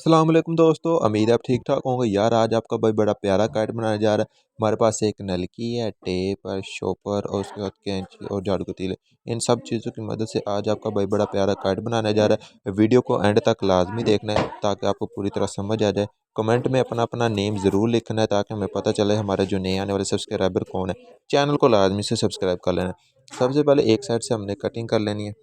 अस्सलाम वालेकुम दोस्तों, उम्मीद है आप ठीक ठाक होंगे। यार आज आपका भाई बड़ा प्यारा काइट बनाया जा रहा है। हमारे पास एक नलकी है, टेप है, शॉपर और उसके बाद कैंची और झाड़ू तीले। इन सब चीज़ों की मदद से आज आपका भाई बड़ा प्यारा काइट बनाने जा रहा है। वीडियो को एंड तक लाजमी देखना है ताकि आपको पूरी तरह समझ आ जाए। कमेंट में अपना अपना नेम ज़रूर लिखना है ताकि हमें पता चले हमारे जो नए आने वाले सब्सक्राइबर कौन है। चैनल को लाजमी से सब्सक्राइब कर लेना है। सबसे पहले एक साइड से हमने कटिंग कर लेनी है।